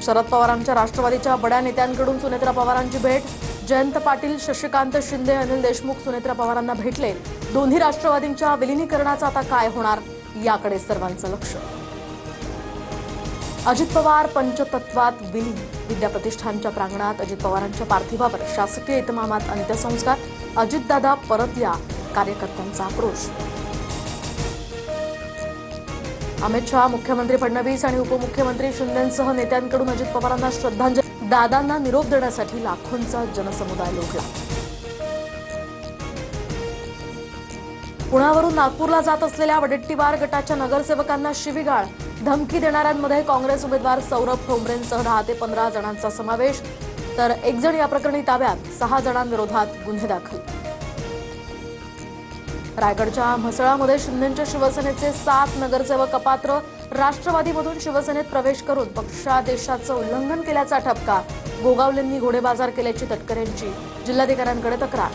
शरद पवारांच्या राष्ट्रवादीच्या बड्या नेत्यांकडून सुनेत्रा पवारांची भेट। जयंत पाटील, शशिकांत शिंदे, अनिल देशमुख सुनेत्रा पवारांना भेटले। दोन्ही राष्ट्रवादींच्या विलीनीकरणाचं आता काय होणार याकडे सर्वांचं लक्ष। अजित पवार पंचतत्वात विलीन। विद्याप्रतिष्ठानच्या प्रांगणात अजित पवारांच्या पार्थिवावर शासकीय इतमामात अंत्यसंस्कार। अजितदादा परत या, कार्यकर्त्यांचा आक्रोश। अमित शहा, मुख्यमंत्री फडणवीस आणि उपमुख्यमंत्री शिंदेंसह नेत्यांकडून अजित पवारांना श्रद्धांजली। दादांना निरोप देण्यासाठी लाखोंचा जनसमुदाय लोटला। पुण्यावरून नागपूरला जात असलेल्या वडेट्टीवार गटाच्या नगरसेवकांना शिवीगाळ। धमकी देणाऱ्यांमध्ये काँग्रेस उमेदवार सौरभ ठोंबरेंसह 10 ते 15 जणांचा समावेश, तर एक जण या प्रकरणी ताब्यात। 6 जणांविरोधात गुन्हे दाखल। रायगडच्या म्हसळामध्ये शिंदेंच्या शिवसेनेचे 7 नगरसेवक अपात्र। राष्ट्रवादीमधून शिवसेनेत प्रवेश करून पक्षादेशाचं उल्लंघन केल्याचा ठपका। गोगावलेंनी घोडेबाजार केल्याची तटकरेंची जिल्हाधिकाऱ्यांकडे तक्रार।